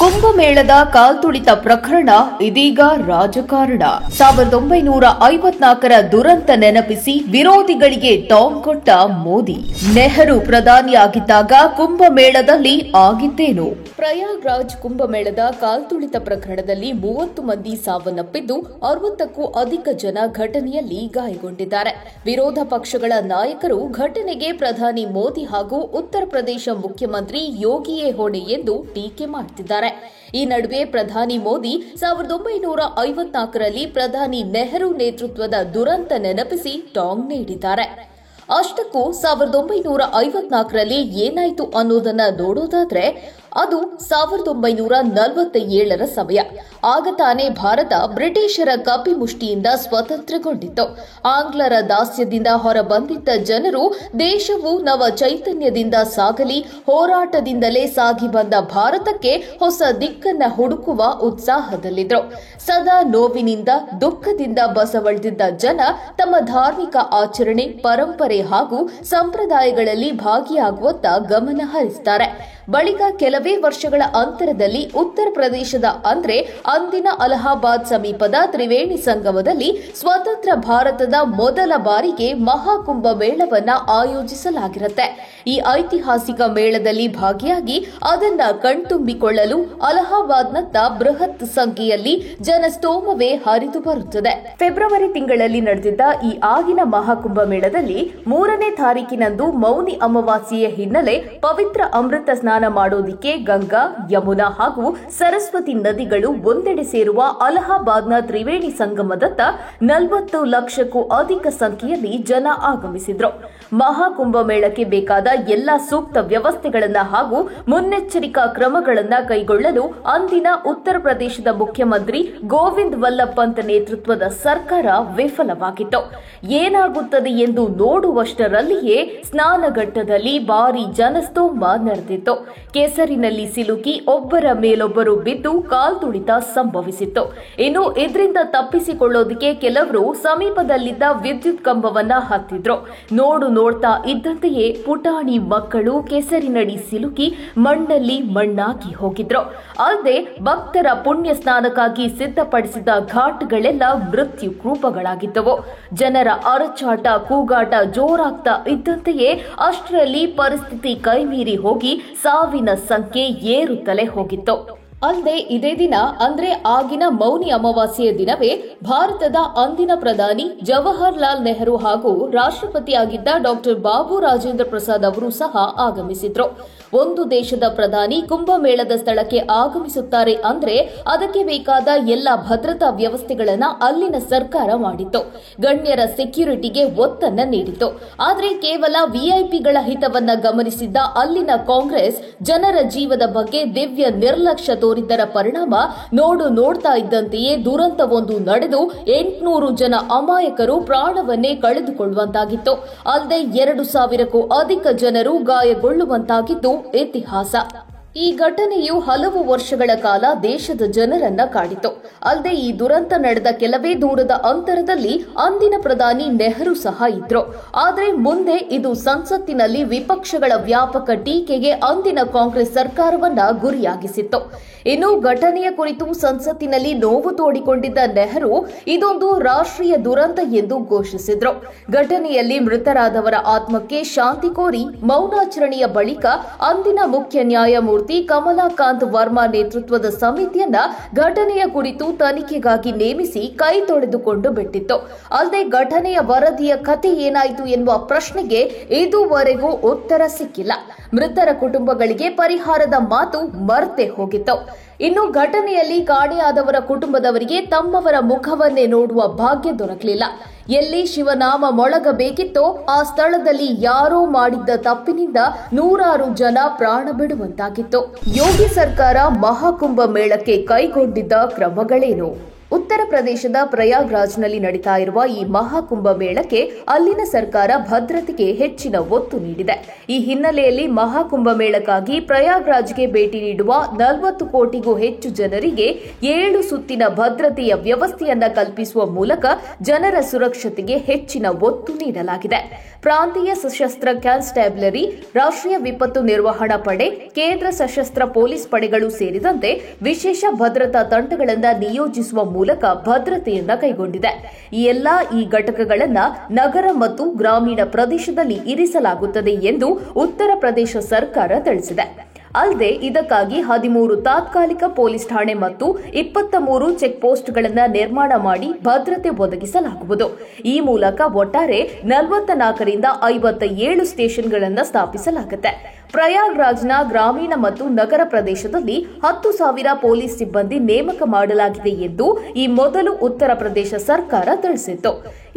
ಕುಂಭಮೇಳದ ಕಾಲ್ತುಳಿತ ಪ್ರಕರಣ ಇದೀಗ ರಾಜಕಾರಣ. 1954ರ ದುರಂತ ನೆನಪಿಸಿ ವಿರೋಧಿಗಳಿಗೆ ಟಾಂಗ್ ಕೊಟ್ಟ ಮೋದಿ. ನೆಹರು ಪ್ರಧಾನಿಯಾಗಿದ್ದಾಗ ಕುಂಭಮೇಳದಲ್ಲಿ ಆಗಿದ್ದೇನು? ಪ್ರಯಾಗ್ರಾಜ್ ಕುಂಭಮೇಳದ ಕಾಲ್ತುಳಿತ ಪ್ರಕರಣದಲ್ಲಿ 30 ಮಂದಿ ಸಾವನ್ನಪ್ಪಿದ್ದು 60ಕ್ಕೂ ಅಧಿಕ ಜನ ಘಟನೆಯಲ್ಲಿ ಗಾಯಗೊಂಡಿದ್ದಾರೆ. ವಿರೋಧ ಪಕ್ಷಗಳ ನಾಯಕರು ಘಟನೆಗೆ ಪ್ರಧಾನಿ ಮೋದಿ ಹಾಗೂ ಉತ್ತರ ಪ್ರದೇಶ ಮುಖ್ಯಮಂತ್ರಿ ಯೋಗಿಯೇ ಹೊಣೆ ಎಂದು ಟೀಕೆ ಮಾಡುತ್ತಿದ್ದಾರೆ. ಈ ನಡುವೆ ಪ್ರಧಾನಿ ಮೋದಿ 1954ರಲ್ಲಿ ಪ್ರಧಾನಿ ನೆಹರು ನೇತೃತ್ವದ ದುರಂತ ನೆನಪಿಸಿ ಟಾಂಗ್ ನೀಡಿದ್ದಾರೆ. ಅಷ್ಟಕ್ಕೂ 1954ರಲ್ಲಿ ಏನಾಯಿತು ಅನ್ನೋದನ್ನ ನೋಡೋದಾದ್ರೆ ಅದು 1947ರ ಸಮಯ. ಆಗ ತಾನೇ ಭಾರತ ಬ್ರಿಟಿಷರ ಕಪಿಮುಷ್ಟಿಯಿಂದ ಸ್ವತಂತ್ರಗೊಂಡಿತ್ತು. ಆಂಗ್ಲರ ದಾಸ್ಯದಿಂದ ಹೊರಬಂದಿದ್ದ ಜನರು ದೇಶವು ನವ ಚೈತನ್ಯದಿಂದ ಸಾಗಲಿ, ಹೋರಾಟದಿಂದಲೇ ಸಾಗಿ ಬಂದ ಭಾರತಕ್ಕೆ ಹೊಸ ದಿಕ್ಕನ್ನ ಹುಡುಕುವ ಉತ್ಸಾಹದಲ್ಲಿದ್ರು. ಸದಾ ನೋವಿನಿಂದ ದುಃಖದಿಂದ ಬಸವಳಿದಿದ್ದ ಜನ ತಮ್ಮ ಧಾರ್ಮಿಕ ಆಚರಣೆ, ಪರಂಪರೆ ಹಾಗೂ ಸಂಪ್ರದಾಯಗಳಲ್ಲಿ ಭಾಗಿಯಾಗುವತ್ತ ಗಮನ ಹರಿಸುತ್ತಾರೆ. ಬಳಿಕ ಕೆಲವೇ ವರ್ಷಗಳ ಅಂತರದಲ್ಲಿ ಉತ್ತರ ಪ್ರದೇಶದ ಅಂದ್ರೆ ಅಂದಿನ ಅಲಹಾಬಾದ್ ಸಮೀಪದ ತ್ರಿವೇಣಿ ಸಂಗಮದಲ್ಲಿ ಸ್ವತಂತ್ರ ಭಾರತದ ಮೊದಲ ಬಾರಿಗೆ ಮಹಾಕುಂಭ ಮೇಳವನ್ನ ಆಯೋಜಿಸಲಾಗಿರುತ್ತೆ. ಈ ಐತಿಹಾಸಿಕ ಮೇಳದಲ್ಲಿ ಭಾಗಿಯಾಗಿ ಅದನ್ನ ಕಣ್ತುಂಬಿಕೊಳ್ಳಲು ಅಲಹಾಬಾದ್ನತ್ತ ಬೃಹತ್ ಸಂಖ್ಯೆಯಲ್ಲಿ ಜನಸ್ತೋಮವೇ ಹರಿದು ಬರುತ್ತದೆ. ಫೆಬ್ರವರಿ ತಿಂಗಳಲ್ಲಿ ನಡೆದಿದ್ದ ಈ ಆಗಿನ ಮಹಾಕುಂಭ ಮೇಳದಲ್ಲಿ 3ನೇ ತಾರೀಕಿನಂದು ಮೌನಿ ಅಮಾವಾಸ್ಯೆಯ ಹಿನ್ನೆಲೆ ಪವಿತ್ರ ಅಮೃತ ಸ್ನಾನ ಮಾಡೋದಿಕ್ಕೆ ಗಂಗಾ, ಯಮುನಾ ಹಾಗೂ ಸರಸ್ವತಿ ನದಿಗಳು ಒಂದೆಡೆ ಸೇರುವ ಅಲಹಾಬಾದ್ನ ತ್ರಿವೇಣಿ ಸಂಗಮದತ್ತ 40 ಲಕ್ಷಕ್ಕೂ ಅಧಿಕ ಸಂಖ್ಯೆಯಲ್ಲಿ ಜನ ಆಗಮಿಸಿದ್ರು. ಮಹಾಕುಂಭ ಮೇಳಕ್ಕೆ ಬೇಕಾದ ಎಲ್ಲಾ ಸೂಕ್ತ ವ್ಯವಸ್ಥೆಗಳನ್ನ ಹಾಗೂ ಮುನ್ನೆಚ್ಚರಿಕಾ ಕ್ರಮಗಳನ್ನ ಕೈಗೊಳ್ಳಲು ಅಂದಿನ ಉತ್ತರ ಪ್ರದೇಶದ ಮುಖ್ಯಮಂತ್ರಿ ಗೋವಿಂದ್ ವಲ್ಲಭ್ ಪಂತ್ ನೇತೃತ್ವದ ಸರ್ಕಾರ ವಿಫಲವಾಗಿತ್ತು. ಏನಾಗುತ್ತದೆ ಎಂದು ನೋಡುವಷ್ಟರಲ್ಲಿಯೇ ಸ್ನಾನಘಟ್ಟದಲ್ಲಿ ಭಾರೀ ಜನಸ್ತೋಮ ನಡೆದಿತ್ತು. ಕೆಸರಿನಲ್ಲಿ ಸಿಲುಕಿ ಒಬ್ಬರ ಮೇಲೊಬ್ಬರು ಬಿದ್ದು ಕಾಲ್ತುಳಿತ ಸಂಭವಿಸಿತ್ತು. ಇನ್ನು ಇದರಿಂದ ತಪ್ಪಿಸಿಕೊಳ್ಳೋದಕ್ಕೆ ಕೆಲವರು ಸಮೀಪದಲ್ಲಿದ್ದ ವಿದ್ಯುತ್ ಕಂಬವನ್ನ ಹತ್ತಿದ್ರು. ನೋಡ್ತಾ ಇದ್ದಂತೆಯೇ ಪುಟಾಣಿ ಮಕ್ಕಳು ಕೆಸರಿನಡಿ ಸಿಲುಕಿ ಮಣ್ಣಲ್ಲಿ ಮಣ್ಣಾಗಿ ಹೋಗಿದ್ರು. ಅಲ್ಲದೆ ಭಕ್ತರ ಪುಣ್ಯ ಸ್ನಾನಕ್ಕಾಗಿ ಸಿದ್ಧಪಡಿಸಿದ ಘಾಟ್ಗಳೆಲ್ಲ ಮೃತ್ಯು ಕೂಪಗಳಾಗಿದ್ದವು. ಜನರ ಅರಚಾಟ, ಕೂಗಾಟ ಜೋರಾಗ್ತಾ ಇದ್ದಂತೆಯೇ ಅಷ್ಟರಲ್ಲಿ ಪರಿಸ್ಥಿತಿ ಕೈಮೀರಿ ಹೋಗಿ ಸಾವಿನ ಸಂಖ್ಯೆ ಏರುತ್ತಲೇ ಹೋಗಿತ್ತು. ಅಲ್ಲದೆ ಇದೇ ದಿನ ಅಂದ್ರೆ ಆಗಿನ ಮೌನಿ ಅಮಾವಾಸ್ಯೆಯ ದಿನವೇ ಭಾರತದ ಅಂದಿನ ಪ್ರಧಾನಿ ಜವಾಹರ್ಲಾಲ್ ನೆಹರು ಹಾಗೂ ರಾಷ್ಟ್ರಪತಿಯಾಗಿದ್ದ ಡಾಕ್ಟರ್ ಬಾಬು ರಾಜೇಂದ್ರ ಪ್ರಸಾದ್ ಅವರು ಸಹ ಆಗಮಿಸಿದ್ರು. ಒಂದು ದೇಶದ ಪ್ರಧಾನಿ ಕುಂಭಮೇಳದ ಸ್ಥಳಕ್ಕೆ ಆಗಮಿಸುತ್ತಾರೆ ಅಂದ್ರೆ ಅದಕ್ಕೆ ಬೇಕಾದ ಎಲ್ಲ ಭದ್ರತಾ ವ್ಯವಸ್ಥೆಗಳನ್ನ ಅಲ್ಲಿನ ಸರ್ಕಾರ ಮಾಡಿತ್ತು. ಗಣ್ಯರ ಸೆಕ್ಯೂರಿಟಿಗೆ ಒತ್ತನ್ನ ನೀಡಿತು. ಆದ್ರೆ ಕೇವಲ ವಿಐಪಿಗಳ ಹಿತವನ್ನ ಗಮನಿಸಿದ್ದ ಅಲ್ಲಿನ ಕಾಂಗ್ರೆಸ್ ಜನರ ಜೀವದ ಬಗ್ಗೆ ದಿವ್ಯ ನಿರ್ಲಕ್ಷ್ಯ ತೋರಿದ್ದರ ಪರಿಣಾಮ ನೋಡ್ತಾ ಇದ್ದಂತೆಯೇ ದುರಂತವೊಂದು ನಡೆದು 800 ಜನ ಅಮಾಯಕರು ಪ್ರಾಣವನ್ನೇ ಕಳೆದುಕೊಳ್ಳುವಂತಾಗಿತ್ತು. ಅಲ್ಲದೆ 2000ಕ್ಕೂ ಅಧಿಕ ಜನರು ಗಾಯಗೊಳ್ಳುವಂತಾಗಿದ್ದು ಇತಿಹಾಸ. ಈ ಘಟನೆಯು ಹಲವು ವರ್ಷಗಳ ಕಾಲ ದೇಶದ ಜನರನ್ನ ಕಾಡಿತು. ಅಲ್ಲದೆ ಈ ದುರಂತ ನಡೆದ ಕೆಲವೇ ದೂರದ ಅಂತರದಲ್ಲಿ ಅಂದಿನ ಪ್ರಧಾನಿ ನೆಹರು ಸಹ ಇದ್ರು. ಆದರೆ ಮುಂದೆ ಇದು ಸಂಸತ್ತಿನಲ್ಲಿ ವಿಪಕ್ಷಗಳ ವ್ಯಾಪಕ ಟೀಕೆಗೆ ಅಂದಿನ ಕಾಂಗ್ರೆಸ್ ಸರ್ಕಾರವನ್ನ ಗುರಿಯಾಗಿಸಿತ್ತು. ಇನ್ನು ಘಟನೆಯ ಕುರಿತು ಸಂಸತ್ತಿನಲ್ಲಿ ನೋವು ತೋಡಿಕೊಂಡಿದ್ದ ನೆಹರು ಇದೊಂದು ರಾಷ್ಟ್ರೀಯ ದುರಂತ ಎಂದು ಘೋಷಿಸಿದ್ರು. ಘಟನೆಯಲ್ಲಿ ಮೃತರಾದವರ ಆತ್ಮಕ್ಕೆ ಶಾಂತಿ ಕೋರಿ ಮೌನಾಚರಣೆಯ ಬಳಿಕ ಅಂದಿನ ಮುಖ್ಯ ನ್ಯಾಯಮೂರ್ತಿ ಕಮಲಾಕಾಂತ್ ವರ್ಮಾ ನೇತೃತ್ವದ ಸಮಿತಿಯನ್ನ ಘಟನೆಯ ಕುರಿತು ತನಿಖೆಗಾಗಿ ನೇಮಿಸಿ ಕೈ ತೊಳೆದುಕೊಂಡು ಬಿಟ್ಟಿತ್ತು. ಅಲ್ಲದೆ ಘಟನೆಯ ವರದಿಯ ಕಥೆ ಏನಾಯಿತು ಎನ್ನುವ ಪ್ರಶ್ನೆಗೆ ಇದುವರೆಗೂ ಉತ್ತರ ಸಿಕ್ಕಿಲ್ಲ. ಮೃತರ ಕುಟುಂಬಗಳಿಗೆ ಪರಿಹಾರದ ಮಾತು ಮರೆತೇ ಹೋಗಿತ್ತು. ಇನ್ನು ಘಟನೆಯಲ್ಲಿ ಕಾಣೆಯಾದವರ ಕುಟುಂಬದವರಿಗೆ ತಮ್ಮವರ ಮುಖವನ್ನೇ ನೋಡುವ ಭಾಗ್ಯ ದೊರಕಲಿಲ್ಲ. ಎಲ್ಲಿ ಶಿವನಾಮ ಮೊಳಗಬೇಕಿತ್ತೋ ಆ ಸ್ಥಳದಲ್ಲಿ ಯಾರೋ ಮಾಡಿದ್ದ ತಪ್ಪಿನಿಂದ ನೂರಾರು ಜನ ಪ್ರಾಣ ಬಿಡುವಂತಾಗಿತ್ತು. ಯೋಗಿ ಸರ್ಕಾರ ಮಹಾಕುಂಭ ಮೇಳಕ್ಕೆ ಕೈಗೊಂಡಿದ್ದ ಕ್ರಮಗಳೇನು? ಉತ್ತರ ಪ್ರದೇಶದ ಪ್ರಯಾಗ್ರಾಜ್ನಲ್ಲಿ ನಡೀತಾ ಇರುವ ಈ ಮಹಾಕುಂಭ ಮೇಳಕ್ಕೆ ಅಲ್ಲಿನ ಸರ್ಕಾರ ಭದ್ರತೆಗೆ ಹೆಚ್ಚಿನ ಒತ್ತು ನೀಡಿದೆ. ಈ ಹಿನ್ನೆಲೆಯಲ್ಲಿ ಮಹಾಕುಂಭ ಮೇಳಕ್ಕಾಗಿ ಪ್ರಯಾಗ್ರಾಜ್ಗೆ ಭೇಟಿ ನೀಡುವ 40 ಕೋಟಿಗೂ ಹೆಚ್ಚು ಜನರಿಗೆ 7 ಸುತ್ತಿನ ಭದ್ರತೆಯ ವ್ಯವಸ್ಥೆಯನ್ನ ಕಲ್ಪಿಸುವ ಮೂಲಕ ಜನರ ಸುರಕ್ಷತೆಗೆ ಹೆಚ್ಚಿನ ಒತ್ತು ನೀಡಲಾಗಿದೆ. ಪ್ರಾಂತೀಯ ಸಶಸ್ತ್ರ ಕಾನ್ಸ್ಟೇಬಲರಿ, ರಾಷ್ಟ್ರೀಯ ವಿಪತ್ತು ನಿರ್ವಹಣಾ ಪಡೆ, ಕೇಂದ್ರ ಸಶಸ್ತ್ರ ಪೊಲೀಸ್ ಪಡೆಗಳು ಸೇರಿದಂತೆ ವಿಶೇಷ ಭದ್ರತಾ ತಂಡಗಳನ್ನು ನಿಯೋಜಿಸುವ ಮೂಲಕ ಭದ್ರತೆಯನ್ನ ಕೈಗೊಂಡಿದೆ. ಈ ಘಟಕಗಳನ್ನು ನಗರ ಮತ್ತು ಗ್ರಾಮೀಣ ಪ್ರದೇಶದಲ್ಲಿ ಇರಿಸಲಾಗುತ್ತದೆ ಎಂದು ಉತ್ತರ ಪ್ರದೇಶ ಸರ್ಕಾರ ತಿಳಿಸಿದೆ. ಅಲ್ಲದೆ ಇದಕ್ಕಾಗಿ 13 ತಾತ್ಕಾಲಿಕ ಪೊಲೀಸ್ ಠಾಣೆ ಮತ್ತು 23 ಚೆಕ್ ಪೋಸ್ಟ್ಗಳನ್ನು ನಿರ್ಮಾಣ ಮಾಡಿ ಭದ್ರತೆ ಒದಗಿಸಲಾಗುವುದು. ಈ ಮೂಲಕ ಒಟ್ಟಾರೆ 44 ರಿಂದ 57 ಸ್ಟೇಷನ್ಗಳನ್ನು ಸ್ಥಾಪಿಸಲಾಗುತ್ತೆ. ಪ್ರಯಾಗ್ರಾಜ್ನ ಗ್ರಾಮೀಣ ಮತ್ತು ನಗರ ಪ್ರದೇಶದಲ್ಲಿ 10,000 ಪೊಲೀಸ್ ಸಿಬ್ಬಂದಿ ನೇಮಕ ಮಾಡಲಾಗಿದೆ ಎಂದು ಈ ಮೊದಲು ಉತ್ತರ ಪ್ರದೇಶ ಸರ್ಕಾರ ತಿಳಿಸಿತ್ತು.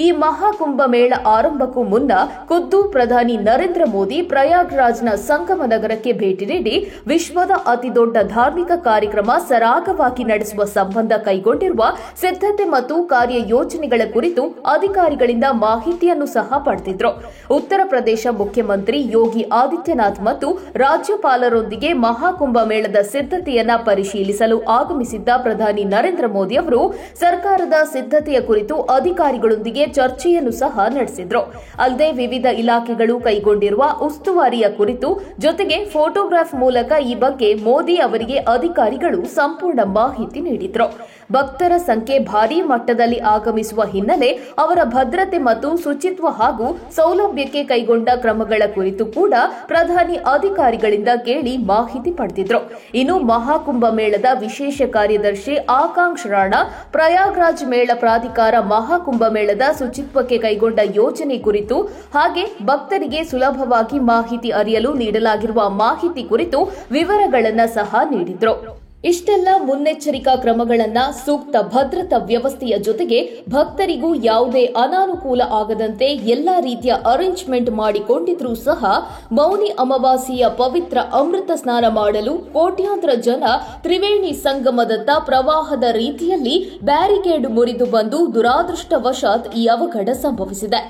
ಈ ಮಹಾಕುಂಭ ಮೇಳ ಆರಂಭಕ್ಕೂ ಮುನ್ನ ಖುದ್ದು ಪ್ರಧಾನಿ ನರೇಂದ್ರ ಮೋದಿ ಪ್ರಯಾಗ್ರಾಜ್ನ ಸಂಗಮ ನಗರಕ್ಕೆ ಭೇಟಿ ನೀಡಿ ವಿಶ್ವದ ಅತಿದೊಡ್ಡ ಧಾರ್ಮಿಕ ಕಾರ್ಯಕ್ರಮ ಸರಾಗವಾಗಿ ನಡೆಸುವ ಸಂಬಂಧ ಕೈಗೊಂಡಿರುವ ಸಿದ್ಧತೆ ಮತ್ತು ಕಾರ್ಯಯೋಜನೆಗಳ ಕುರಿತು ಅಧಿಕಾರಿಗಳಿಂದ ಮಾಹಿತಿಯನ್ನು ಸಹ ಪಡೆದಿದ್ರು. ಉತ್ತರ ಪ್ರದೇಶ ಮುಖ್ಯಮಂತ್ರಿ ಯೋಗಿ ಆದಿತ್ಯನಾಥ್ ಮತ್ತು ರಾಜ್ಯಪಾಲರೊಂದಿಗೆ ಮಹಾಕುಂಭ ಮೇಳದ ಸಿದ್ಧತೆಯನ್ನ ಪರಿಶೀಲಿಸಲು ಆಗಮಿಸಿದ್ದ ಪ್ರಧಾನಿ ನರೇಂದ್ರ ಮೋದಿ ಅವರು ಸರ್ಕಾರದ ಸಿದ್ಧತೆಯ ಕುರಿತು ಅಧಿಕಾರಿಗಳೊಂದಿಗೆ ಚರ್ಚೆಯನ್ನು ಸಹ ನಡೆಸಿದ್ರು. ಅಲ್ಲದೆ ವಿವಿಧ ಇಲಾಖೆಗಳು ಕೈಗೊಂಡಿರುವ ಉಸ್ತುವಾರಿಯ ಕುರಿತು ಜೊತೆಗೆ ಫೋಟೋಗ್ರಾಫ್ ಮೂಲಕ ಈ ಬಗ್ಗೆ ಮೋದಿ ಅವರಿಗೆ ಅಧಿಕಾರಿಗಳು ಸಂಪೂರ್ಣ ಮಾಹಿತಿ ನೀಡಿದ್ರು. ಭಕ್ತರ ಸಂಖ್ಯೆ ಭಾರೀ ಮಟ್ಟದಲ್ಲಿ ಆಗಮಿಸುವ ಹಿನ್ನೆಲೆ ಅವರ ಭದ್ರತೆ ಮತ್ತು ಶುಚಿತ್ವ ಹಾಗೂ ಸೌಲಭ್ಯಕ್ಕೆ ಕೈಗೊಂಡ ಕ್ರಮಗಳ ಕುರಿತು ಕೂಡ ಪ್ರಧಾನಿ ಅಧಿಕಾರಿಗಳಿಂದ ಕೇಳಿ ಮಾಹಿತಿ ಪಡೆದಿದ್ರು. ಇನ್ನು ಮಹಾಕುಂಭ ಮೇಳದ ವಿಶೇಷ ಕಾರ್ಯದರ್ಶಿ ಆಕಾಂಕ್ಷ ರಾಣಾ ಪ್ರಯಾಗ್ರಾಜ್ ಮೇಳ ಪ್ರಾಧಿಕಾರ ಮಹಾಕುಂಭ ಮೇಳದ ಶುಚಿತ್ವಕ್ಕೆ ಕೈಗೊಂಡ ಯೋಜನೆ ಕುರಿತು ಹಾಗೆ ಭಕ್ತರಿಗೆ ಸುಲಭವಾಗಿ ಮಾಹಿತಿ ಅರಿಯಲು ನೀಡಲಾಗಿರುವ ಮಾಹಿತಿ ಕುರಿತು ವಿವರಗಳನ್ನು ಸಹ ನೀಡಿದ್ರು. ಇಷ್ಟೆಲ್ಲ ಮುನ್ನೆಚ್ಚರಿಕಾ ಕ್ರಮಗಳನ್ನ ಸೂಕ್ತ ಭದ್ರತಾ ವ್ಯವಸ್ಥೆಯ ಜೊತೆಗೆ ಭಕ್ತರಿಗೂ ಯಾವುದೇ ಅನಾನುಕೂಲ ಆಗದಂತೆ ಎಲ್ಲಾ ರೀತಿಯ ಅರೇಂಜ್ಮೆಂಟ್ ಮಾಡಿಕೊಂಡಿದ್ರೂ ಸಹ ಮೌನಿ ಅಮಾವಾಸ್ಯೆಯ ಪವಿತ್ರ ಅಮೃತ ಸ್ನಾನ ಮಾಡಲು ಕೋಟ್ಯಾಂತರ ಜನ ತ್ರಿವೇಣಿ ಸಂಗಮದತ್ತ ಪ್ರವಾಹದ ರೀತಿಯಲ್ಲಿ ಬ್ಯಾರಿಕೇಡ್ ಮುರಿದು ಬಂದು ದುರಾದೃಷ್ಟವಶಾತ್ ಈ ಅವಘಡ ಸಂಭವಿಸಿದೆ.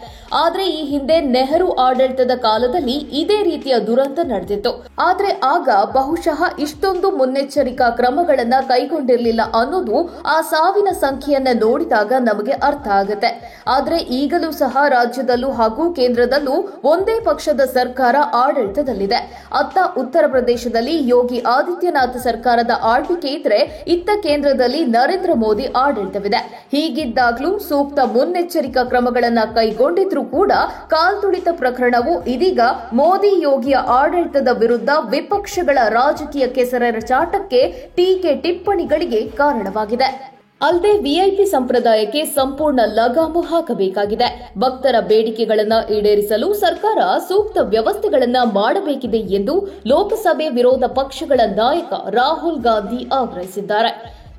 ಆದರೆ ಈ ಹಿಂದೆ ನೆಹರು ಆಡಳಿತದ ಕಾಲದಲ್ಲಿ ಇದೇ ರೀತಿಯ ದುರಂತ ನಡೆದಿತ್ತು. ಆದರೆ ಆಗ ಬಹುಶಃ ಇಷ್ಟೊಂದು ಮುನ್ನೆಚ್ಚರಿಕಾ ಕ್ರಮಗಳನ್ನು ಕೈಗೊಂಡಿರಲಿಲ್ಲ ಅನ್ನೋದು ಆ ಸಾವಿನ ಸಂಖ್ಯೆಯನ್ನ ನೋಡಿದಾಗ ನಮಗೆ ಅರ್ಥ ಆಗುತ್ತೆ. ಆದರೆ ಈಗಲೂ ಸಹ ರಾಜ್ಯದಲ್ಲೂ ಹಾಗೂ ಕೇಂದ್ರದಲ್ಲೂ ಒಂದೇ ಪಕ್ಷದ ಸರ್ಕಾರ ಆಡಳಿತದಲ್ಲಿದೆ. ಅತ್ತ ಉತ್ತರ ಪ್ರದೇಶದಲ್ಲಿ ಯೋಗಿ ಆದಿತ್ಯನಾಥ್ ಸರ್ಕಾರದ ಆಳ್ವಿಕೆ ಇದ್ರೆ, ಇತ್ತ ಕೇಂದ್ರದಲ್ಲಿ ನರೇಂದ್ರ ಮೋದಿ ಆಡಳಿತವಿದೆ. ಹೀಗಿದ್ದಾಗಲೂ ಸೂಕ್ತ ಮುನ್ನೆಚ್ಚರಿಕಾ ಕ್ರಮಗಳನ್ನು ಕೈಗೊಂಡಿದ್ರೂ ಕೂಡ ಕಾಲ್ತುಳಿತ ಪ್ರಕರಣವು ಇದೀಗ ಮೋದಿ ಯೋಗಿಯ ಆಡಳಿತದ ವಿರುದ್ಧ ವಿಪಕ್ಷಗಳ ರಾಜಕೀಯ ಕೆಸರೆರಚಾಟಕ್ಕೆ ಟೀಕೆ ಟಿಪ್ಪಣಿಗಳಿಗೆ ಕಾರಣವಾಗಿದೆ. ಅಲ್ಲದೆ ವಿಐಪಿ ಸಂಪ್ರದಾಯಕ್ಕೆ ಸಂಪೂರ್ಣ ಲಗಾಮು ಹಾಕಬೇಕಾಗಿದೆ. ಭಕ್ತರ ಬೇಡಿಕೆಗಳನ್ನು ಈಡೇರಿಸಲು ಸರ್ಕಾರ ಸೂಕ್ತ ವ್ಯವಸ್ಥೆಗಳನ್ನು ಮಾಡಬೇಕಿದೆ ಎಂದು ಲೋಕಸಭೆ ವಿರೋಧ ಪಕ್ಷಗಳ ನಾಯಕ ರಾಹುಲ್ ಗಾಂಧಿ ಆಗ್ರಹಿಸಿದ್ದಾರೆ.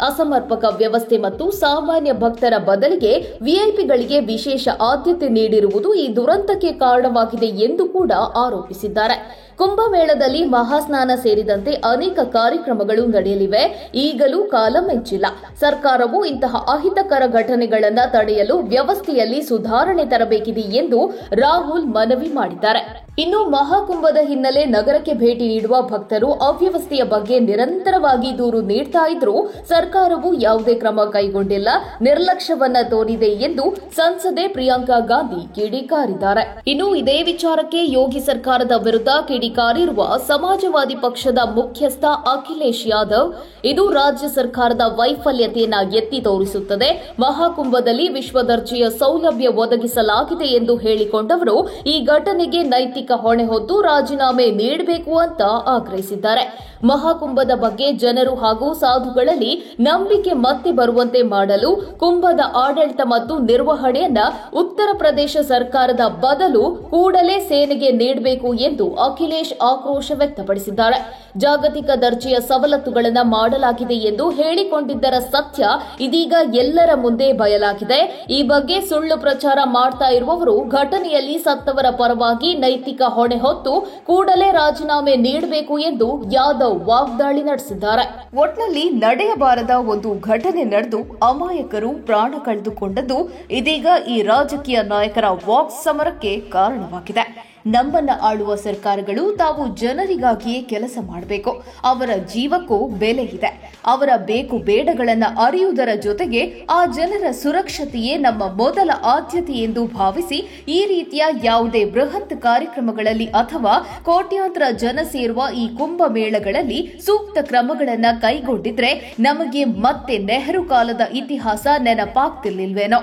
ಅಸಮರ್ಪಕ ವ್ಯವಸ್ಥೆ ಮತ್ತು ಸಾಮಾನ್ಯ ಭಕ್ತರ ಬದಲಿಗೆ ವಿಐಪಿಗಳಿಗೆ ವಿಶೇಷ ಆದ್ಯತೆ ನೀಡಿರುವುದು ಈ ದುರಂತಕ್ಕೆ ಕಾರಣವಾಗಿದೆ ಎಂದು ಕೂಡ ಆರೋಪಿಸಿದ್ದಾರೆ. ಕುಂಭಮೇಳದಲ್ಲಿ ಮಹಾಸ್ನಾನ ಸೇರಿದಂತೆ ಅನೇಕ ಕಾರ್ಯಕ್ರಮಗಳು ನಡೆಯಲಿವೆ. ಈಗಲೂ ಕಾಲ ಮೆಚ್ಚಿಲ್ಲ. ಸರ್ಕಾರವು ಇಂತಹ ಅಹಿತಕರ ಘಟನೆಗಳನ್ನು ತಡೆಯಲು ವ್ಯವಸ್ಥೆಯಲ್ಲಿ ಸುಧಾರಣೆ ತರಬೇಕಿದೆ ಎಂದು ರಾಹುಲ್ ಮನವಿ ಮಾಡಿದ್ದಾರೆ. ಇನ್ನು ಮಹಾಕುಂಭದ ಹಿನ್ನೆಲೆ ನಗರಕ್ಕೆ ಭೇಟಿ ನೀಡುವ ಭಕ್ತರು ಅವ್ಯವಸ್ಥೆಯ ಬಗ್ಗೆ ನಿರಂತರವಾಗಿ ದೂರು ನೀಡ್ತಾ ಇದ್ರೂ ಸರ್ಕಾರವು ಯಾವುದೇ ಕ್ರಮ ಕೈಗೊಂಡಿಲ್ಲ, ನಿರ್ಲಕ್ಷ್ಯವನ್ನ ತೋರಿದೆ ಎಂದು ಸಂಸದೆ ಪ್ರಿಯಾಂಕಾ ಗಾಂಧಿ ಕಿಡಿಕಾರಿದ್ದಾರೆ. ಇನ್ನು ಇದೇ ವಿಚಾರಕ್ಕೆ ಯೋಗಿ ಸರ್ಕಾರದ ವಿರುದ್ಧ ಕಿಡಿಕಾರಿರುವ ಸಮಾಜವಾದಿ ಪಕ್ಷದ ಮುಖ್ಯಸ್ಥ ಅಖಿಲೇಶ್ ಯಾದವ್, ಇದು ರಾಜ್ಯ ಸರ್ಕಾರದ ವೈಫಲ್ಯತೆಯನ್ನ ಎತ್ತಿ ತೋರಿಸುತ್ತದೆ. ಮಹಾಕುಂಭದಲ್ಲಿ ವಿಶ್ವದರ್ಜೆಯ ಸೌಲಭ್ಯ ಒದಗಿಸಲಾಗಿದೆ ಎಂದು ಹೇಳಿಕೊಂಡವರು ಈ ಘಟನೆಗೆ ನೈತಿಕ ಹೊಣೆ ಹೊತ್ತು ರಾಜೀನಾಮೆ ನೀಡಬೇಕು ಅಂತ ಆಗ್ರಹಿಸಿದ್ದಾರೆ. ಮಹಾಕುಂಭದ ಬಗ್ಗೆ ಜನರು ಹಾಗೂ ಸಾಧುಗಳಲ್ಲಿ ನಂಬಿಕೆ ಮತ್ತೆ ಬರುವಂತೆ ಮಾಡಲು ಕುಂಭದ ಆಡಳಿತ ಮತ್ತು ನಿರ್ವಹಣೆಯನ್ನ ಉತ್ತರ ಪ್ರದೇಶ ಸರ್ಕಾರದ ಬದಲು ಕೂಡಲೇ ಸೇನೆಗೆ ನೀಡಬೇಕು ಎಂದು ಅಖಿಲೇಶ್ ದಿನೇಶ್ ಆಕ್ರೋಶ ವ್ಯಕ್ತಪಡಿಸಿದ್ದಾರೆ. ಜಾಗತಿಕ ದರ್ಜೆಯ ಸವಲತ್ತುಗಳನ್ನು ಮಾಡಲಾಗಿದೆ ಎಂದು ಹೇಳಿಕೊಂಡಿದ್ದರ ಸತ್ಯ ಇದೀಗ ಎಲ್ಲರ ಮುಂದೆ ಬಯಲಾಗಿದೆ. ಈ ಬಗ್ಗೆ ಸುಳ್ಳು ಪ್ರಚಾರ ಮಾಡ್ತಾ ಇರುವವರು ಘಟನೆಯಲ್ಲಿ ಸತ್ತವರ ಪರವಾಗಿ ನೈತಿಕ ಹೊಣೆ ಹೊತ್ತು ಕೂಡಲೇ ರಾಜೀನಾಮೆ ನೀಡಬೇಕು ಎಂದು ಯಾದವ್ ವಾಗ್ದಾಳಿ ನಡೆಸಿದ್ದಾರೆ. ಒಟ್ನಲ್ಲಿ ನಡೆಯಬಾರದ ಒಂದು ಘಟನೆ ನಡೆದು ಅಮಾಯಕರು ಪ್ರಾಣ ಕಳೆದುಕೊಂಡದ್ದು ಇದೀಗ ಈ ರಾಜಕೀಯ ನಾಯಕರ ವಾಕ್ ಸಮರಕ್ಕೆ ಕಾರಣವಾಗಿದೆ. ನಮ್ಮನ್ನ ಆಳುವ ಸರ್ಕಾರಗಳು ತಾವು ಜನರಿಗಾಗಿಯೇ ಕೆಲಸ ಮಾಡಬೇಕು. ಅವರ ಜೀವಕ್ಕೂ ಬೆಲೆ ಇದೆ. ಅವರ ಬೇಕು ಬೇಡಗಳನ್ನು ಅರಿಯುವುದರ ಜೊತೆಗೆ ಆ ಜನರ ಸುರಕ್ಷತೆಯೇ ನಮ್ಮ ಮೊದಲ ಆದ್ಯತೆ ಎಂದು ಭಾವಿಸಿ ಈ ರೀತಿಯ ಯಾವುದೇ ಬೃಹತ್ ಕಾರ್ಯಕ್ರಮಗಳಲ್ಲಿ ಅಥವಾ ಕೋಟ್ಯಾಂತರ ಜನ ಸೇರುವ ಈ ಕುಂಭಮೇಳಗಳಲ್ಲಿ ಸೂಕ್ತ ಕ್ರಮಗಳನ್ನು ಕೈಗೊಂಡಿದ್ರೆ ನಮಗೆ ಮತ್ತೆ ನೆಹರು ಕಾಲದ ಇತಿಹಾಸ ನೆನಪಾಗ್ತಿರ್ಲಿಲ್ವೇನೋ.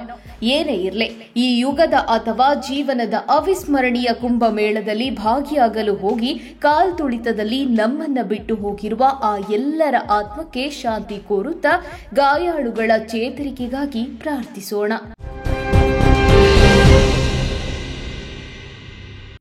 ಏನೇ ಇರಲಿ, ಈ ಯುಗದ ಅಥವಾ ಜೀವನದ ಅವಿಸ್ಮರಣೀಯ ಕುಂಭಮೇಳದಲ್ಲಿ ಭಾಗಿಯಾಗಲು ಹೋಗಿ ಕಾಲ್ತುಳಿತದಲ್ಲಿ ನಮ್ಮನ್ನ ಬಿಟ್ಟು ಹೋಗಿರುವ ಆ ಎಲ್ಲರ ಆತ್ಮಕ್ಕೆ ಶಾಂತಿ ಕೋರುತ್ತಾ ಗಾಯಾಳುಗಳ ಚೇತರಿಕೆಗಾಗಿ ಪ್ರಾರ್ಥಿಸೋಣ.